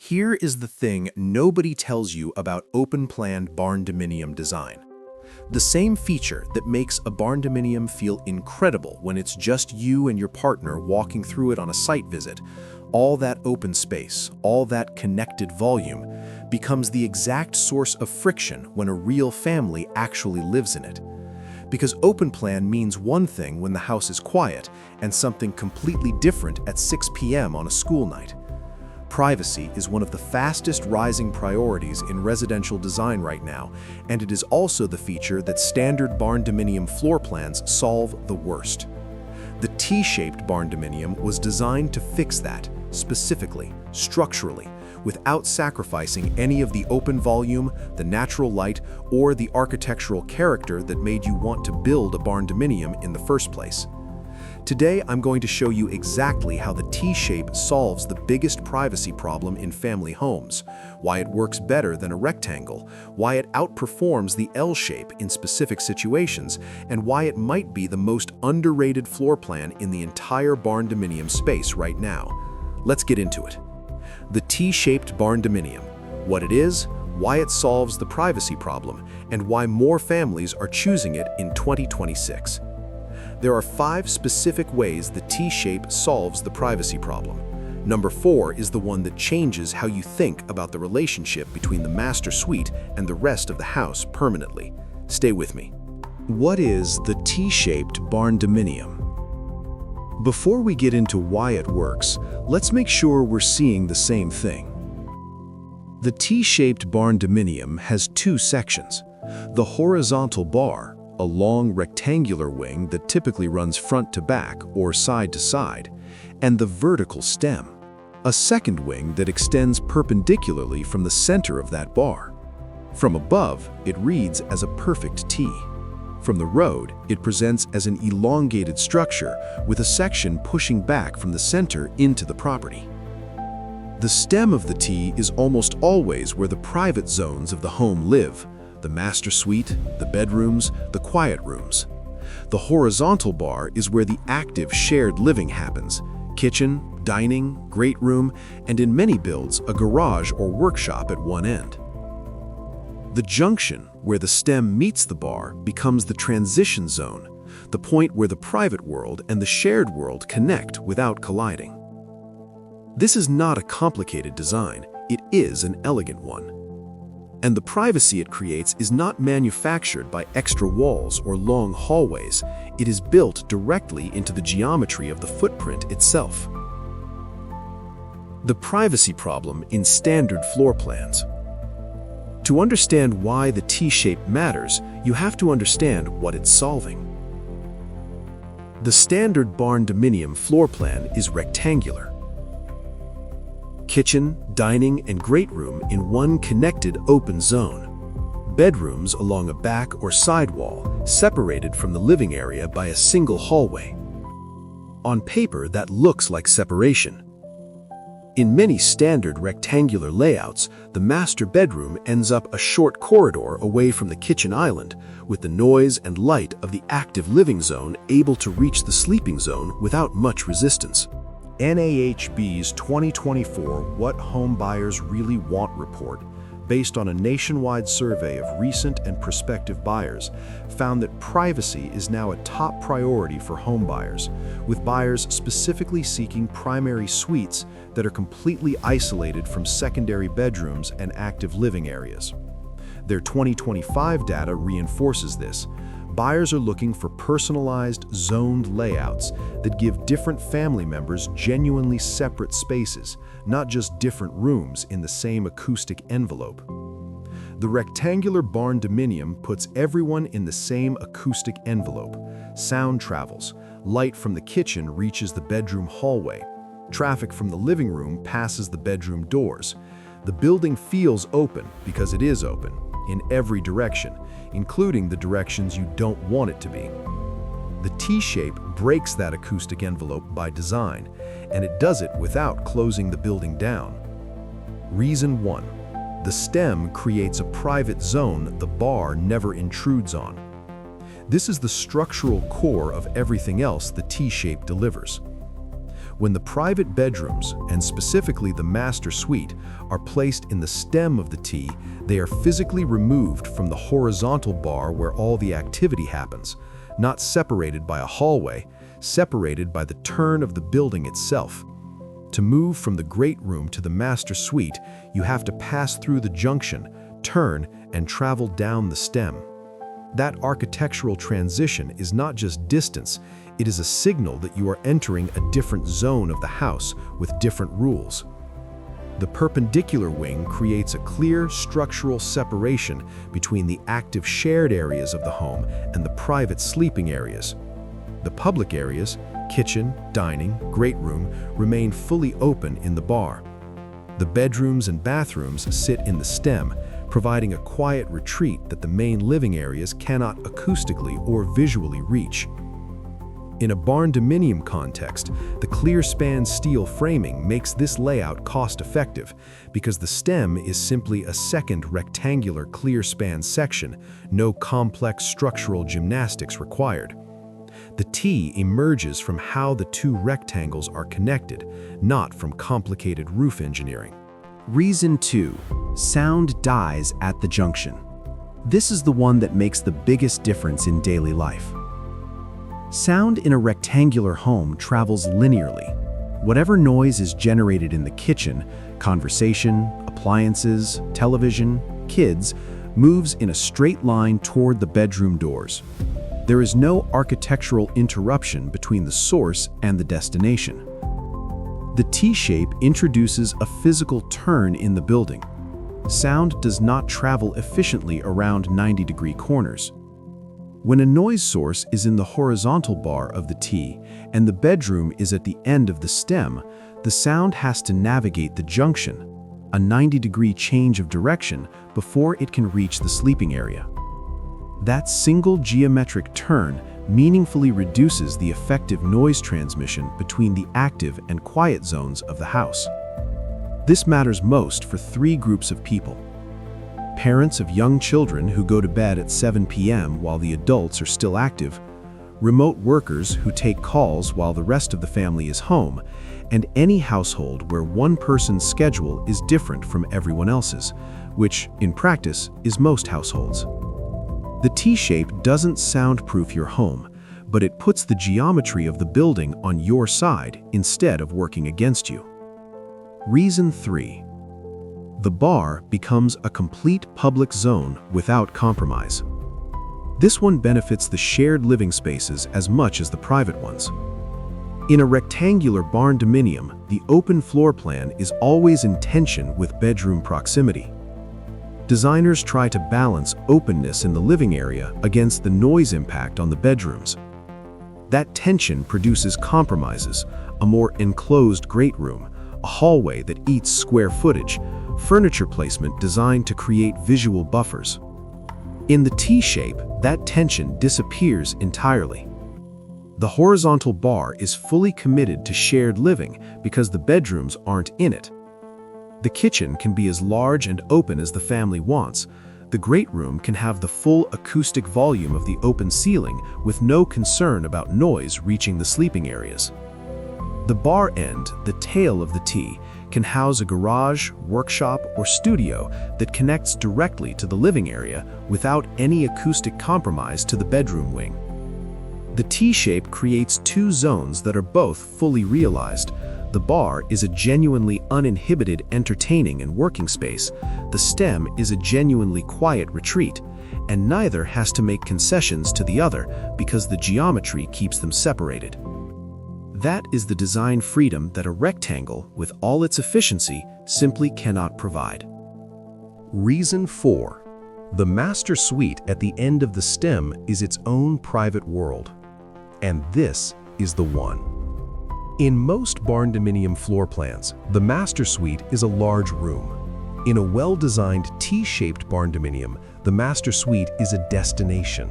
Here is the thing nobody tells you about open-planned Barndominium design. The same feature that makes a Barndominium feel incredible when it's just you and your partner walking through it on a site visit, all that open space, all that connected volume, becomes the exact source of friction when a real family actually lives in it. Because open plan means one thing when the house is quiet and something completely different at 6 p.m. on a school night. Privacy is one of the fastest rising priorities in residential design right now, and it is also the feature that standard Barndominium floor plans solve the worst. The T-shaped Barndominium was designed to fix that, specifically, structurally, without sacrificing any of the open volume, the natural light, or the architectural character that made you want to build a Barndominium in the first place. Today, I'm going to show you exactly how the T-shape solves the biggest privacy problem in family homes, why it works better than a rectangle, why it outperforms the L-shape in specific situations, and why it might be the most underrated floor plan in the entire Barndominium space right now. Let's get into it. The T-shaped Barndominium, what it is, why it solves the privacy problem, and why more families are choosing it in 2026. There are 5 specific ways the T-shape solves the privacy problem. Number 4 is the one that changes how you think about the relationship between the master suite and the rest of the house permanently. Stay with me. What is the T-shaped Barndominium? Before we get into why it works, let's make sure we're seeing the same thing. The T-shaped Barndominium has 2 sections. The horizontal bar, a long rectangular wing that typically runs front to back or side to side, and the vertical stem, a second wing that extends perpendicularly from the center of that bar. From above, it reads as a perfect T. From the road, it presents as an elongated structure with a section pushing back from the center into the property. The stem of the T is almost always where the private zones of the home live, the master suite, the bedrooms, the quiet rooms. The horizontal bar is where the active shared living happens: kitchen, dining, great room, and in many builds, a garage or workshop at one end. The junction, where the stem meets the bar, becomes the transition zone, the point where the private world and the shared world connect without colliding. This is not a complicated design, it is an elegant one. And the privacy it creates is not manufactured by extra walls or long hallways. It is built directly into the geometry of the footprint itself. The privacy problem in standard floor plans. To understand why the T-shape matters, you have to understand what it's solving. The standard Barndominium floor plan is rectangular. Kitchen, dining, and great room in one connected open zone. Bedrooms along a back or side wall, separated from the living area by a single hallway. On paper, that looks like separation. In many standard rectangular layouts, the master bedroom ends up a short corridor away from the kitchen island, with the noise and light of the active living zone able to reach the sleeping zone without much resistance. NAHB's 2024 What Home Buyers Really Want report, based on a nationwide survey of recent and prospective buyers, found that privacy is now a top priority for home buyers, with buyers specifically seeking primary suites that are completely isolated from secondary bedrooms and active living areas. Their 2025 data reinforces this. Buyers are looking for personalized, zoned layouts that give different family members genuinely separate spaces, not just different rooms in the same acoustic envelope. The rectangular Barndominium puts everyone in the same acoustic envelope. Sound travels. Light from the kitchen reaches the bedroom hallway. Traffic from the living room passes the bedroom doors. The building feels open because it is open, in every direction, including the directions you don't want it to be. The T-shape breaks that acoustic envelope by design, and it does it without closing the building down. Reason 1. The stem creates a private zone the bar never intrudes on. This is the structural core of everything else the T-shape delivers. When the private bedrooms, and specifically the master suite, are placed in the stem of the T, they are physically removed from the horizontal bar where all the activity happens, not separated by a hallway, separated by the turn of the building itself. To move from the great room to the master suite, you have to pass through the junction, turn, and travel down the stem. That architectural transition is not just distance, it is a signal that you are entering a different zone of the house with different rules. The perpendicular wing creates a clear structural separation between the active shared areas of the home and the private sleeping areas. The public areas, kitchen, dining, great room, remain fully open in the bar. The bedrooms and bathrooms sit in the stem, providing a quiet retreat that the main living areas cannot acoustically or visually reach. In a Barndominium context, the clear-span steel framing makes this layout cost-effective because the stem is simply a second rectangular clear-span section, no complex structural gymnastics required. The T emerges from how the two rectangles are connected, not from complicated roof engineering. Reason 2. Sound dies at the junction. This is the one that makes the biggest difference in daily life. Sound in a rectangular home travels linearly. Whatever noise is generated in the kitchen, conversation, appliances, television, kids, moves in a straight line toward the bedroom doors. There is no architectural interruption between the source and the destination. The T-shape introduces a physical turn in the building. Sound does not travel efficiently around 90-degree corners. When a noise source is in the horizontal bar of the T and the bedroom is at the end of the stem, the sound has to navigate the junction, a 90-degree change of direction, before it can reach the sleeping area. That single geometric turn meaningfully reduces the effective noise transmission between the active and quiet zones of the house. This matters most for 3 groups of people: parents of young children who go to bed at 7 p.m. while the adults are still active, remote workers who take calls while the rest of the family is home, and any household where one person's schedule is different from everyone else's, which, in practice, is most households. The T-shape doesn't soundproof your home, but it puts the geometry of the building on your side instead of working against you. Reason 3. The bar becomes a complete public zone without compromise. This one benefits the shared living spaces as much as the private ones. In a rectangular Barndominium, the open floor plan is always in tension with bedroom proximity. Designers try to balance openness in the living area against the noise impact on the bedrooms. That tension produces compromises: a more enclosed great room, a hallway that eats square footage, furniture placement designed to create visual buffers. In the T-shape, that tension disappears entirely. The horizontal bar is fully committed to shared living because the bedrooms aren't in it. The kitchen can be as large and open as the family wants. The great room can have the full acoustic volume of the open ceiling with no concern about noise reaching the sleeping areas. The bar end, the tail of the T, can house a garage, workshop, or studio that connects directly to the living area without any acoustic compromise to the bedroom wing. The T-shape creates 2 zones that are both fully realized. The bar is a genuinely uninhibited entertaining and working space. The stem is a genuinely quiet retreat, and neither has to make concessions to the other because the geometry keeps them separated. That is the design freedom that a rectangle, with all its efficiency, simply cannot provide. Reason 4. The master suite at the end of the stem is its own private world. And this is the one. In most Barndominium floor plans, the master suite is a large room. In a well-designed T-shaped Barndominium, the master suite is a destination.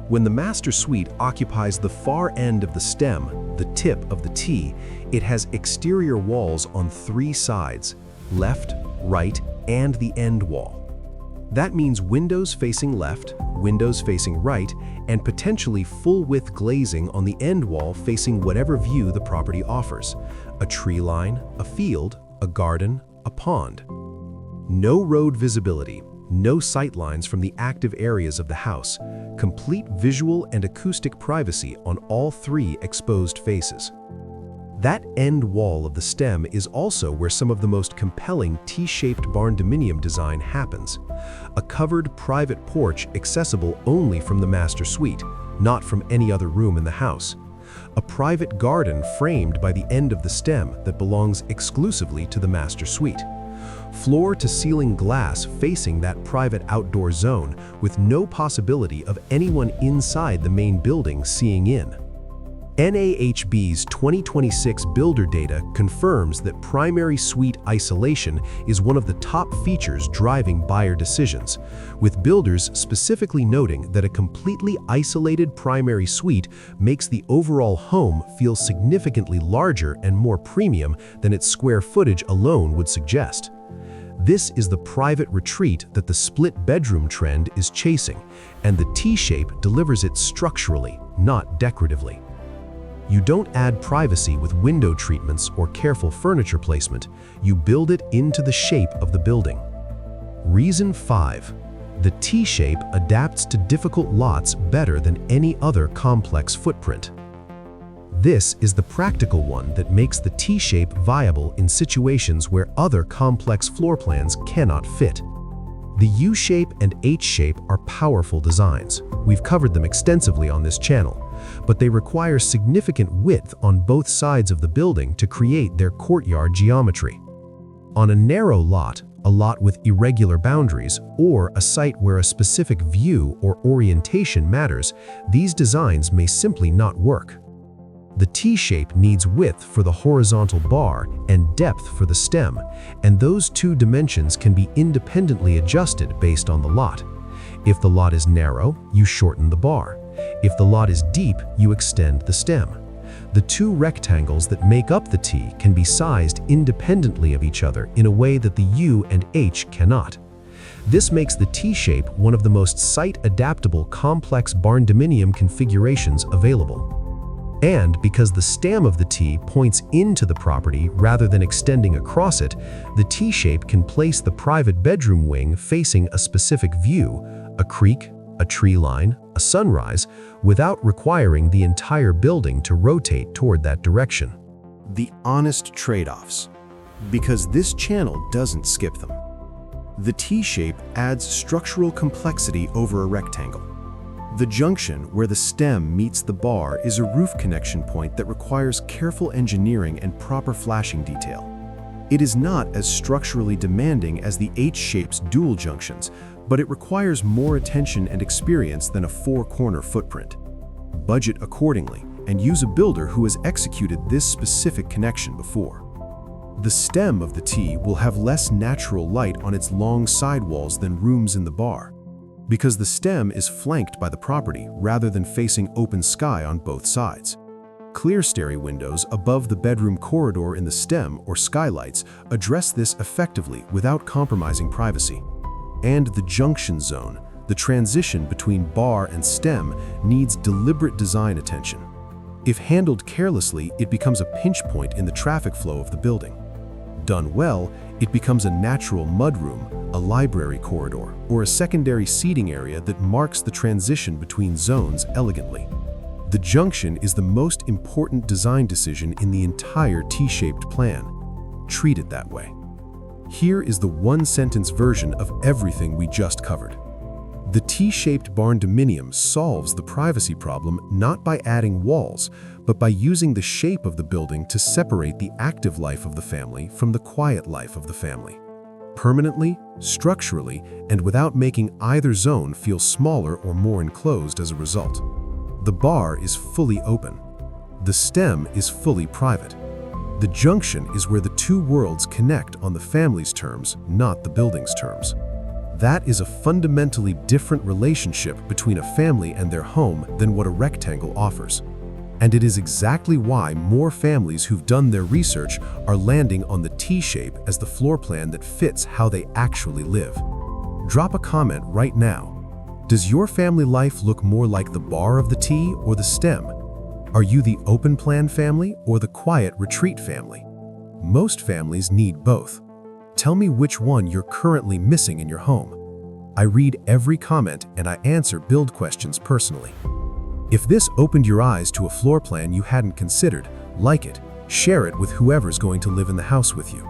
When the master suite occupies the far end of the stem, the tip of the T, it has exterior walls on 3 sides: left, right, and the end wall. That means windows facing left, windows facing right, and potentially full-width glazing on the end wall facing whatever view the property offers: a tree line, a field, a garden, a pond. No road visibility, no sight lines from the active areas of the house, complete visual and acoustic privacy on all three exposed faces. That end wall of the stem is also where some of the most compelling T-shaped Barndominium design happens. A covered private porch accessible only from the master suite, not from any other room in the house. A private garden framed by the end of the stem that belongs exclusively to the master suite. Floor-to-ceiling glass facing that private outdoor zone with no possibility of anyone inside the main building seeing in. NAHB's 2026 builder data confirms that primary suite isolation is one of the top features driving buyer decisions, with builders specifically noting that a completely isolated primary suite makes the overall home feel significantly larger and more premium than its square footage alone would suggest. This is the private retreat that the split bedroom trend is chasing, and the T-shape delivers it structurally, not decoratively. You don't add privacy with window treatments or careful furniture placement, you build it into the shape of the building. Reason 5. The T-shape adapts to difficult lots better than any other complex footprint. This is the practical one that makes the T-shape viable in situations where other complex floor plans cannot fit. The U-shape and H-shape are powerful designs. We've covered them extensively on this channel, but they require significant width on both sides of the building to create their courtyard geometry. On a narrow lot, a lot with irregular boundaries, or a site where a specific view or orientation matters, these designs may simply not work. The T-shape needs width for the horizontal bar and depth for the stem, and those two dimensions can be independently adjusted based on the lot. If the lot is narrow, you shorten the bar. If the lot is deep, you extend the stem. The two rectangles that make up the T can be sized independently of each other in a way that the U and H cannot. This makes the T-shape one of the most site-adaptable complex Barndominium configurations available. And because the stem of the T points into the property rather than extending across it, the T-shape can place the private bedroom wing facing a specific view, a creek, a tree line, a sunrise, without requiring the entire building to rotate toward that direction. The honest trade-offs. Because this channel doesn't skip them. The T-shape adds structural complexity over a rectangle. The junction where the stem meets the bar is a roof connection point that requires careful engineering and proper flashing detail. It is not as structurally demanding as the H-shape's dual junctions, but it requires more attention and experience than a four-corner footprint. Budget accordingly and use a builder who has executed this specific connection before. The stem of the T will have less natural light on its long sidewalls than rooms in the bar, because the stem is flanked by the property rather than facing open sky on both sides. Clerestory windows above the bedroom corridor in the stem or skylights address this effectively without compromising privacy. And the junction zone, the transition between bar and stem, needs deliberate design attention. If handled carelessly, it becomes a pinch point in the traffic flow of the building. Done well, it becomes a natural mudroom, a library corridor, or a secondary seating area that marks the transition between zones elegantly. The junction is the most important design decision in the entire T-shaped plan. Treat it that way. Here is the one-sentence version of everything we just covered. The T-shaped Barndominium solves the privacy problem not by adding walls, but by using the shape of the building to separate the active life of the family from the quiet life of the family. Permanently, structurally, and without making either zone feel smaller or more enclosed as a result. The bar is fully open. The stem is fully private. The junction is where the two worlds connect on the family's terms, not the building's terms. That is a fundamentally different relationship between a family and their home than what a rectangle offers. And it is exactly why more families who've done their research are landing on the T-shape as the floor plan that fits how they actually live. Drop a comment right now. Does your family life look more like the bar of the T or the stem? Are you the open plan family or the quiet retreat family? Most families need both. Tell me which one you're currently missing in your home. I read every comment and I answer build questions personally. If this opened your eyes to a floor plan you hadn't considered, like it, share it with whoever's going to live in the house with you.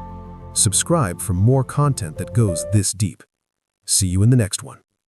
Subscribe for more content that goes this deep. See you in the next one.